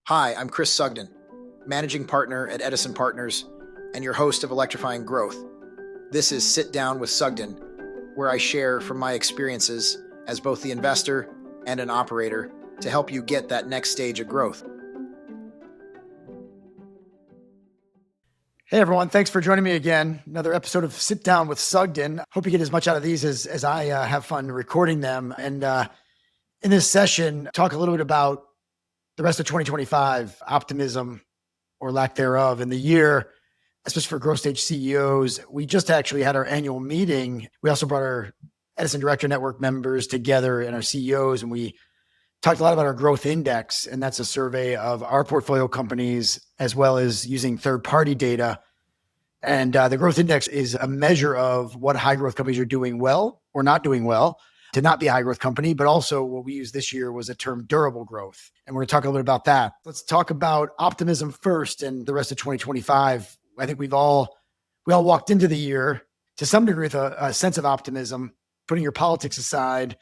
Hi, I'm Chris Sugden, Managing Partner at Edison Partners and your host of Electrifying Growth. This is Sit Down with Sugden, where I share from my experiences as both the investor and an operator to help you get that next stage of growth. Hey everyone, thanks for joining me again. Another episode of Sit Down with Sugden. Hope you get as much out of these as I have fun recording them. And in this session, talk a little bit about the rest of 2025, optimism or lack thereof in the year, especially for growth stage CEOs. We just actually had our annual meeting. We also brought our Edison Director Network members together and our CEOs, and we talked a lot about our growth index, and that's a survey of our portfolio companies as well as using third-party data. And the growth index is a measure of what high growth companies are doing well or not doing well to not be a high growth company. But also what we used this year was a term durable growth. And we're going to talk a little bit about that. Let's talk about optimism first and the rest of 2025. I think we all walked into the year to some degree with a sense of optimism, putting your politics aside.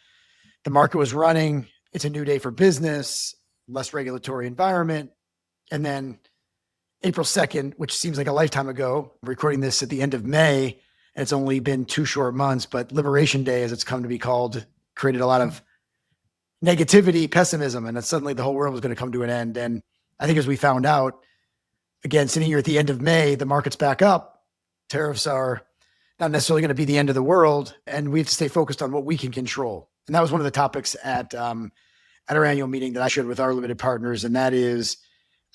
The market was running. It's a new day for business, less regulatory environment. And then April 2nd, which seems like a lifetime ago, I'm recording this at the end of May, and it's only been 2 short months, but Liberation Day, as it's come to be called, created a lot of negativity, pessimism, and that suddenly the whole world was going to come to an end. And I think as we found out, again, sitting here at the end of May, the market's back up. Tariffs are not necessarily going to be the end of the world, and we have to stay focused on what we can control. And that was one of the topics at our annual meeting that I shared with our limited partners, and that is,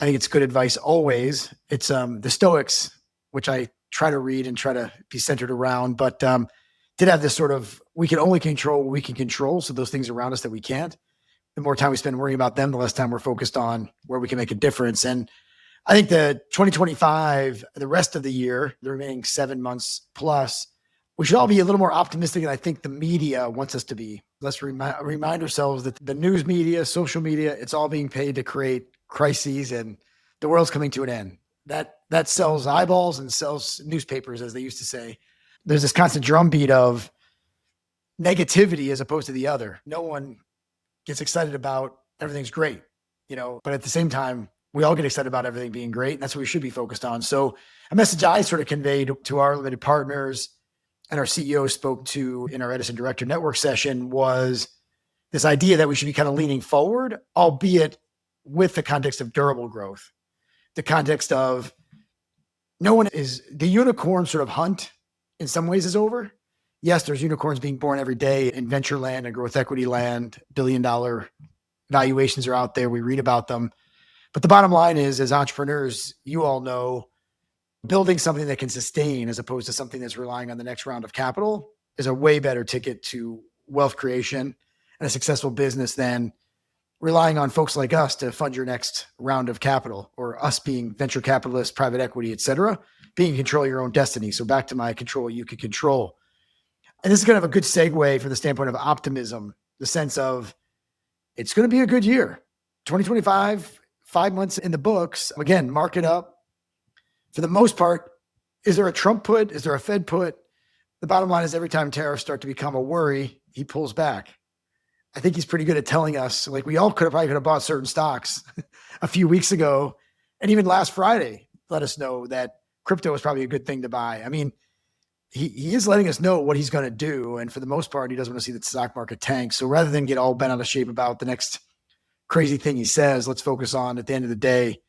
I think it's good advice always. It's the Stoics, which I try to read and try to be centered around, but did have this sort of, we can only control what we can control. So those things around us that we can't, the more time we spend worrying about them, the less time we're focused on where we can make a difference. And I think the 2025, the rest of the year, the remaining 7 months plus, we should all be a little more optimistic than I think the media wants us to be. Let's remind ourselves that the news media, social media, it's all being paid to create crises, and the world's coming to an end. That sells eyeballs and sells newspapers, as they used to say. There's this constant drumbeat of negativity as opposed to the other. No one gets excited about everything's great, but at the same time, we all get excited about everything being great. And that's what we should be focused on. So a message I sort of conveyed to our limited partners and our CEO spoke to in our Edison Director Network session was this idea that we should be kind of leaning forward, albeit with the context of durable growth, the context of the unicorn sort of hunt in some ways is over. Yes, there's unicorns being born every day in venture land and growth equity land. $1 billion valuations are out there. We read about them. But the bottom line is, as entrepreneurs, you all know, building something that can sustain as opposed to something that's relying on the next round of capital is a way better ticket to wealth creation and a successful business than relying on folks like us to fund your next round of capital, or us being venture capitalists, private equity, et cetera, being in control of your own destiny. So back to my control what you can control. And this is kind of a good segue from the standpoint of optimism, the sense of it's going to be a good year. 2025, 5 months in the books. Again, mark it up. For the most part, is there a Trump put? Is there a Fed put? The bottom line is every time tariffs start to become a worry, he pulls back. I think he's pretty good at telling us, like we all probably could have bought certain stocks a few weeks ago. And even last Friday, let us know that crypto is probably a good thing to buy. I mean, he is letting us know what he's going to do. And for the most part, he doesn't want to see the stock market tank. So rather than get all bent out of shape about the next crazy thing he says, let's focus on, at the end of the day,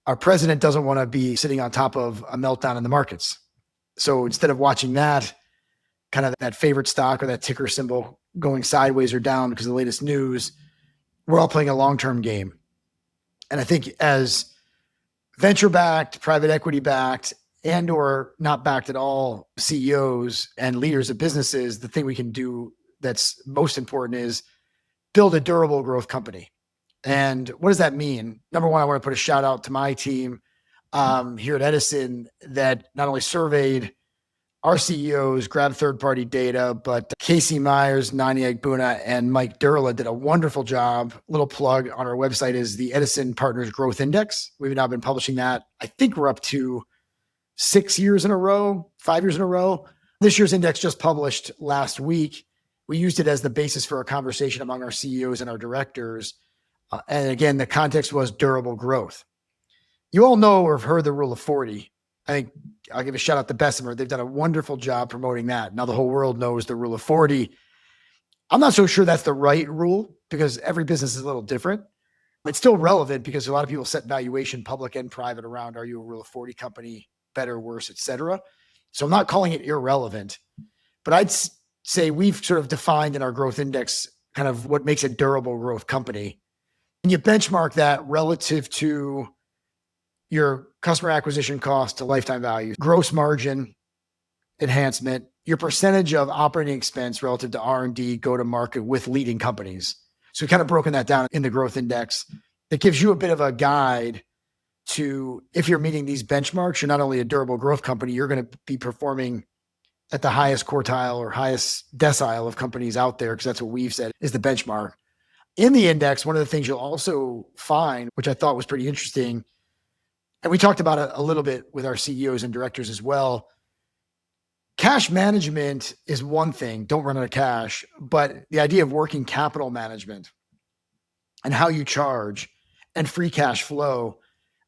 our president doesn't want to be sitting on top of a meltdown in the markets. So instead of watching that, kind of that favorite stock or that ticker symbol going sideways or down because of the latest news, we're all playing a long-term game. And I think as venture-backed, private equity-backed, and or not backed at all CEOs and leaders of businesses, the thing we can do that's most important is build a durable growth company. And what does that mean? Number one, I want to put a shout out to my team here at Edison that not only surveyed our CEOs, grabbed third-party data, but Casey Myers, Nani Agbuna, and Mike Durla did a wonderful job. Little plug on our website is the Edison Partners Growth Index. We've now been publishing that. I think we're up to 6 years in a row, 5 years in a row. This year's index just published last week. We used it as the basis for a conversation among our CEOs and our directors And again, the context was durable growth. You all know or have heard the rule of 40. I think I'll give a shout out to Bessemer. They've done a wonderful job promoting that. Now the whole world knows the rule of 40. I'm not so sure that's the right rule because every business is a little different. It's still relevant because a lot of people set valuation, public and private, around, are you a rule of 40 company, better, worse, et cetera. So I'm not calling it irrelevant, but I'd say we've sort of defined in our growth index kind of what makes a durable growth company. And you benchmark that relative to your customer acquisition cost to lifetime value, gross margin enhancement, your percentage of operating expense relative to R&D, go to market with leading companies. So we kind of broken that down in the growth index. That gives you a bit of a guide to, if you're meeting these benchmarks, you're not only a durable growth company, you're going to be performing at the highest quartile or highest decile of companies out there, because that's what we've said is the benchmark. In the index, one of the things you'll also find, which I thought was pretty interesting, and we talked about it a little bit with our CEOs and directors as well. Cash management is one thing, don't run out of cash, but the idea of working capital management and how you charge and free cash flow.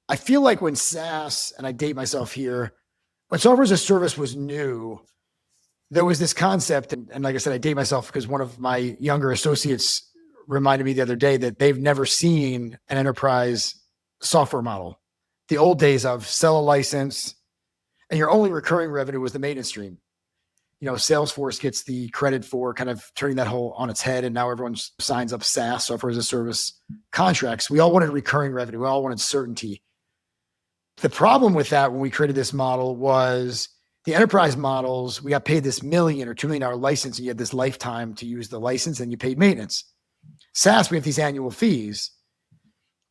I feel like when SaaS, and I date myself here, when software as a service was new, there was this concept, and like I said, I date myself because one of my younger associates reminded me the other day that they've never seen an enterprise software model. The old days of sell a license and your only recurring revenue was the maintenance stream. You know, Salesforce gets the credit for kind of turning that whole on its head. And now everyone signs up SaaS, software as a service contracts. We all wanted recurring revenue. We all wanted certainty. The problem with that when we created this model was the enterprise models, we got paid this $1 million or $2 million license, and you had this lifetime to use the license and you paid maintenance. SaaS, we have these annual fees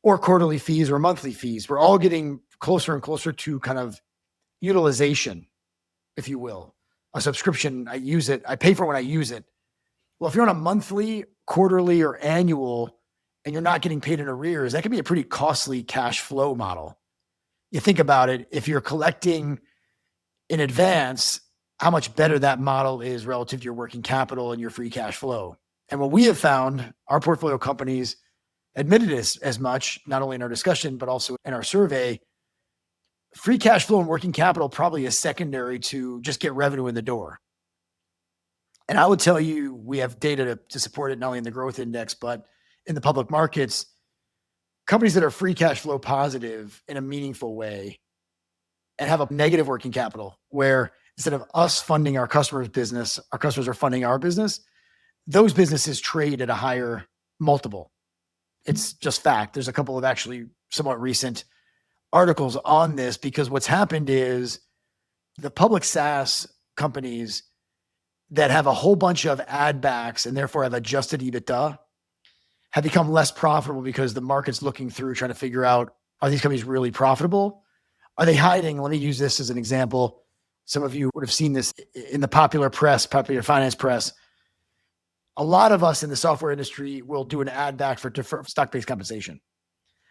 or quarterly fees or monthly fees. We're all getting closer and closer to kind of utilization, if you will. A subscription, I use it, I pay for it when I use it. Well, if you're on a monthly, quarterly, or annual, and you're not getting paid in arrears, that can be a pretty costly cash flow model. You think about it, if you're collecting in advance, how much better that model is relative to your working capital and your free cash flow. And what we have found, our portfolio companies admitted as much, not only in our discussion, but also in our survey, free cash flow and working capital probably is secondary to just get revenue in the door. And I would tell you, we have data to support it, not only in the growth index, but in the public markets. Companies that are free cash flow positive in a meaningful way and have a negative working capital, where instead of us funding our customers' business, our customers are funding our business, those businesses trade at a higher multiple. It's just fact. There's a couple of actually somewhat recent articles on this, because what's happened is the public SaaS companies that have a whole bunch of add backs and therefore have adjusted EBITDA have become less profitable because the market's looking through trying to figure out, are these companies really profitable? Are they hiding? Let me use this as an example. Some of you would have seen this in the popular press, popular finance press. A lot of us in the software industry will do an add back for stock-based compensation.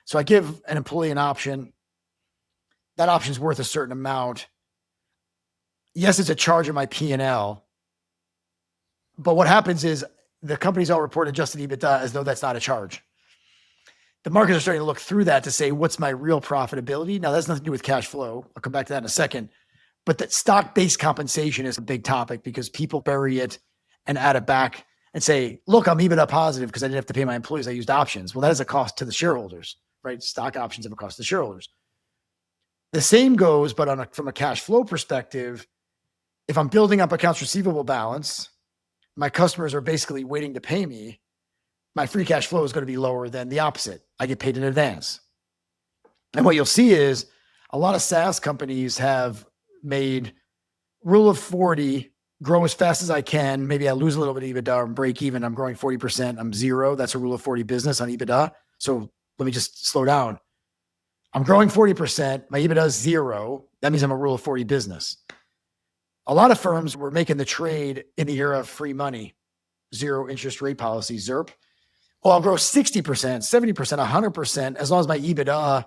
So I give an employee an option. That option is worth a certain amount. Yes, it's a charge in my P&L. But what happens is the companies all report adjusted EBITDA as though that's not a charge. The markets are starting to look through that to say, what's my real profitability? Now, that's nothing to do with cash flow. I'll come back to that in a second. But that stock-based compensation is a big topic because people bury it and add it back and say, look, I'm EBITDA positive because I didn't have to pay my employees. I used options. Well, that is a cost to the shareholders, right? Stock options have a cost to shareholders. The same goes, but from a cash flow perspective, if I'm building up accounts receivable balance, my customers are basically waiting to pay me, my free cash flow is going to be lower than the opposite. I get paid in advance. And what you'll see is a lot of SaaS companies have made rule of 40, grow as fast as I can. Maybe I lose a little bit of EBITDA and break even. I'm growing 40%. I'm zero. That's a rule of 40 business on EBITDA. So let me just slow down. I'm growing 40%. My EBITDA is zero. That means I'm a rule of 40 business. A lot of firms were making the trade in the era of free money, zero interest rate policy, ZIRP. Oh, I'll grow 60%, 70%, 100%, as long as my EBITDA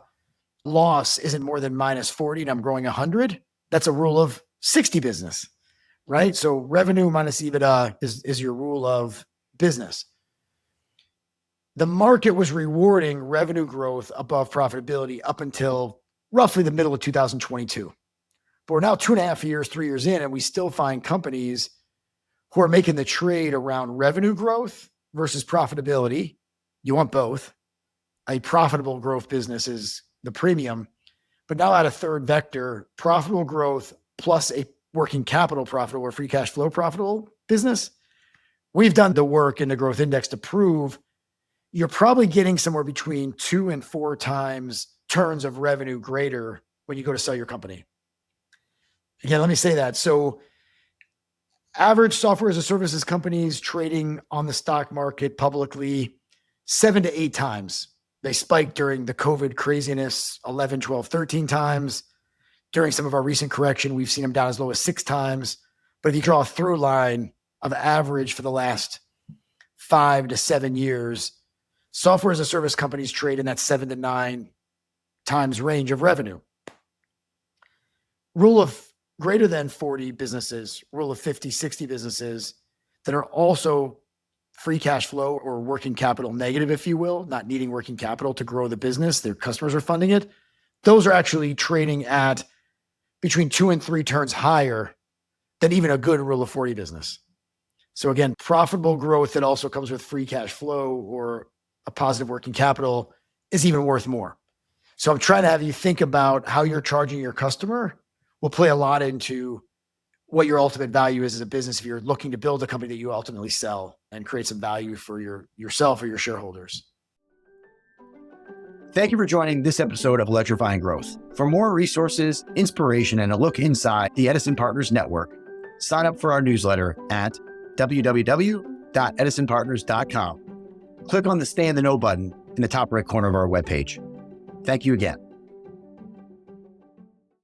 loss isn't more than minus 40 and I'm growing 100. That's a rule of 60 business, right? So revenue minus EBITDA is your rule of business. the market was rewarding revenue growth above profitability up until roughly the middle of 2022. But we're now 2.5 years, 3 years in, and we still find companies who are making the trade around revenue growth versus profitability. You want both. A profitable growth business is the premium, but now add a third vector, profitable growth plus a working capital profitable or free cash flow profitable business. We've done the work in the growth index to prove you're probably getting somewhere between 2 and 4 times turns of revenue greater when you go to sell your company. Again, let me say that. So average software as a services companies trading on the stock market publicly 7 to 8 times. They spiked during the COVID craziness, 11, 12, 13 times. During some of our recent correction, we've seen them down as low as 6 times. But if you draw a through line of average for the last 5 to 7 years, software as a service companies trade in that 7 to 9 times range of revenue. Rule of greater than 40 businesses, rule of 50, 60 businesses that are also free cash flow or working capital negative, if you will, not needing working capital to grow the business. Their customers are funding it. Those are actually trading at between 2 and 3 turns higher than even a good rule of 40 business. So again, profitable growth that also comes with free cash flow or a positive working capital is even worth more. So I'm trying to have you think about how you're charging your customer will play a lot into what your ultimate value is as a business if you're looking to build a company that you ultimately sell and create some value for yourself or your shareholders. Thank you for joining this episode of Electrifying Growth. For more resources, inspiration, and a look inside the Edison Partners network, sign up for our newsletter at www.edisonpartners.com. Click on the Stay in the Know button in the top right corner of our webpage. Thank you again.